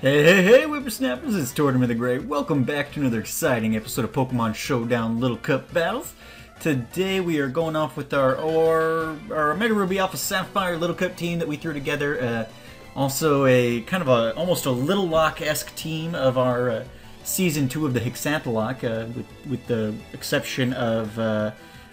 Hey, whippersnappers, it's Tortimer the Great. Welcome back to another exciting episode of Pokemon Showdown Little Cup Battles. Today we are going off with our Mega Ruby Alpha Sapphire Little Cup team that we threw together. Also a kind of almost a Little Lock-esque team of our Season 2 of the Hexathalock, with the exception of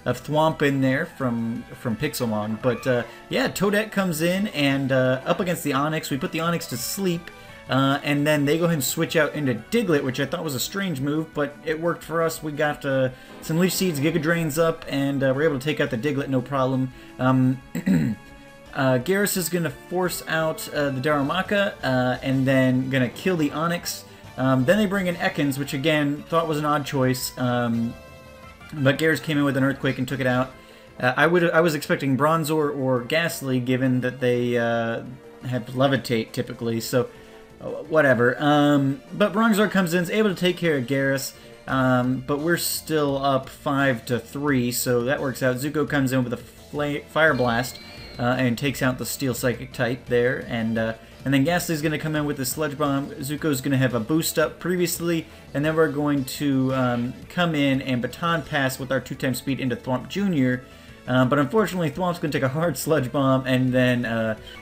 Thwomp in there from Pixelmon. But yeah, Toadette comes in and up against the Onix. We put the Onix to sleep. And then they go ahead and switch out into Diglett, which I thought was a strange move, but it worked for us. We got some Leech Seeds, Giga Drains up, and we're able to take out the Diglett no problem. Garrus is going to force out the Darumaka, and then going to kill the Onix. Then they bring in Ekans, which again, thought was an odd choice, but Garrus came in with an Earthquake and took it out. I was expecting Bronzor or Ghastly, given that they have Levitate typically, so whatever. But Bronzor comes in, is able to take care of Garrus, but we're still up 5-3, so that works out. Zuko comes in with a Fire Blast and takes out the Steel Psychic type there, and then Ghastly's going to come in with the Sludge Bomb. Zuko's going to have a boost up previously, and then we're going to come in and Baton Pass with our 2x speed into Thwomp Jr., but unfortunately, Thwomp's going to take a hard Sludge Bomb and then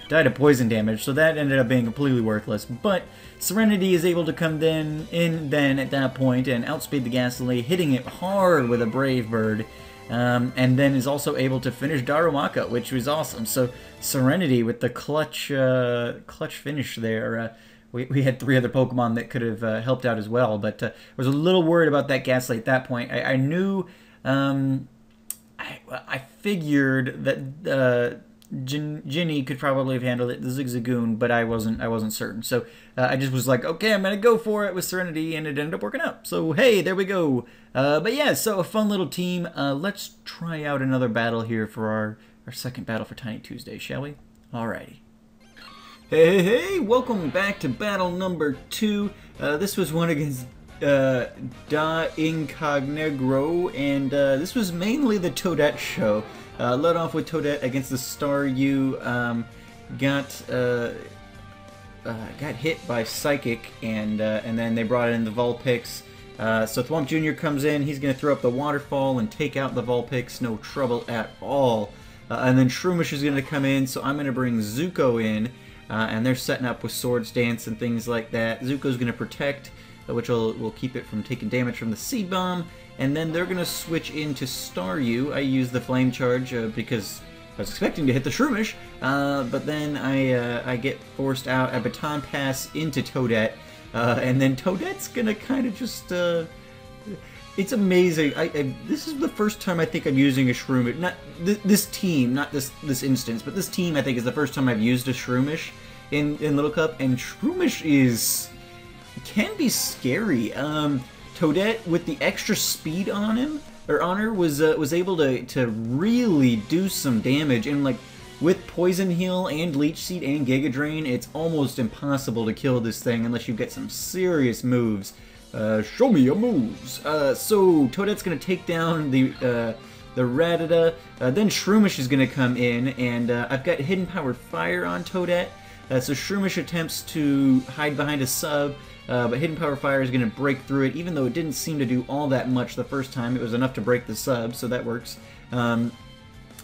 die to poison damage, so that ended up being completely worthless. But Serenity is able to come in then at that point and outspeed the Ghastly, hitting it hard with a Brave Bird, and then is also able to finish Darumaka, which was awesome. So Serenity with the clutch finish there. We had 3 other Pokemon that could have helped out as well, but I was a little worried about that Ghastly at that point. I knew... I figured that Ginny could probably have handled it, the Zigzagoon, but I wasn't certain. So I just was like, okay, I'm gonna go for it with Serenity, and it ended up working out. So hey, there we go. But yeah, so a fun little team. Let's try out another battle here for our second battle for Tiny Tuesday, shall we? Alrighty. Hey, welcome back to battle number 2. This was one against Da Incognegro, and this was mainly the Toadette show. Led off with Toadette against the Staryu, got hit by Psychic, and then they brought in the Vulpix. So Thwomp Jr. comes in, he's going to throw up the Waterfall and take out the Vulpix, no trouble at all. And then Shroomish is going to come in, so I'm going to bring Zuko in, and they're setting up with Swords Dance and things like that. Zuko's going to protect, which will keep it from taking damage from the Seed Bomb, and then they're going to switch into Staryu. I use the Flame Charge because I was expecting to hit the Shroomish, but then I get forced out. I Baton Pass into Toadette, and then Toadette's going to kind of just... it's amazing. This is the first time I think I'm using a Shroomish. Not this team, not this instance, but this team I think is the first time I've used a Shroomish in Little Cup, and Shroomish can be scary. Toadette, with the extra speed on him or on her, was able to really do some damage, and like with Poison Heal and Leech Seed and Giga Drain, it's almost impossible to kill this thing unless you get some serious moves. Show me your moves. So Toadette's gonna take down the Rattata. Then Shroomish is gonna come in, and I've got Hidden Power Fire on Toadette. So Shroomish attempts to hide behind a sub, but Hidden Power Fire is going to break through it, even though it didn't seem to do all that much the first time. It was enough to break the sub, so that works. And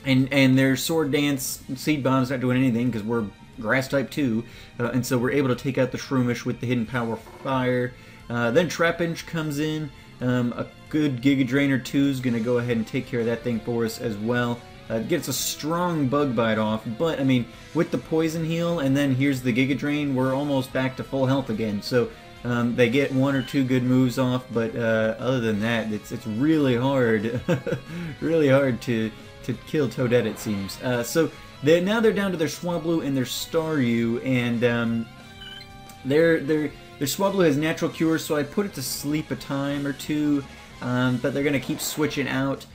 their Sword Dance, Seed Bomb's not doing anything because we're Grass type 2, and so we're able to take out the Shroomish with the Hidden Power Fire. Then Trapinch comes in. A good Giga Drain or 2 is going to go ahead and take care of that thing for us as well. Gets a strong Bug Bite off, but I mean, with the Poison Heal and then here's the Giga Drain, we're almost back to full health again. So they get 1 or 2 good moves off, but other than that, it's really hard, really hard to kill Toadette, it seems. So now they're down to their Swablu and their Staryu, and their Swablu has Natural Cure, so I put it to sleep a time or 2, but they're gonna keep switching out.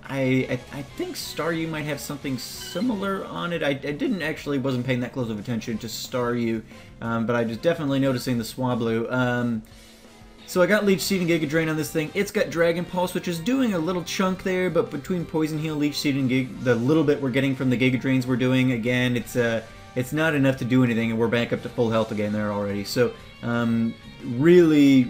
I think Staryu might have something similar on it. I wasn't paying that close of attention to Staryu, but I was definitely noticing the Swablu. So I got Leech Seed and Giga Drain on this thing. It's got Dragon Pulse, which is doing a little chunk there, but between Poison Heal, Leech Seed, and the little bit we're getting from the Giga Drains we're doing, again, it's it's not enough to do anything, and we're back up to full health again there already. So really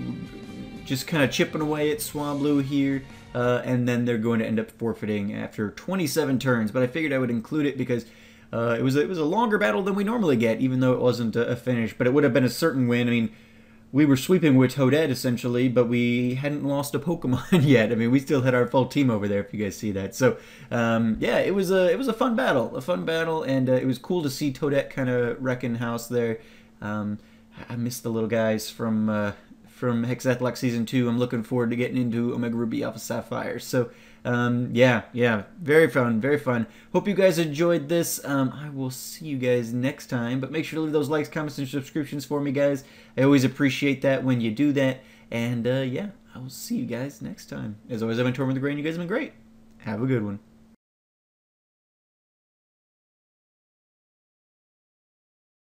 just kind of chipping away at Swablu here, and then they're going to end up forfeiting after 27 turns. But I figured I would include it because it was a longer battle than we normally get, even though it wasn't a finish. But it would have been a certain win. I mean, we were sweeping with Toadette, essentially, but we hadn't lost a Pokemon yet. I mean, we still had our full team over there, if you guys see that. So, yeah, it was a fun battle, and it was cool to see Toadette kind of wrecking house there. I miss the little guys from Hexathlock Season 2. I'm looking forward to getting into Omega Ruby Alpha Sapphire. So, yeah, very fun, very fun. Hope you guys enjoyed this. I will see you guys next time, but make sure to leave those likes, comments, and subscriptions for me, guys. I always appreciate that when you do that, and yeah, I will see you guys next time. As always, I've been Tortimer the Great, and you guys have been great. Have a good one.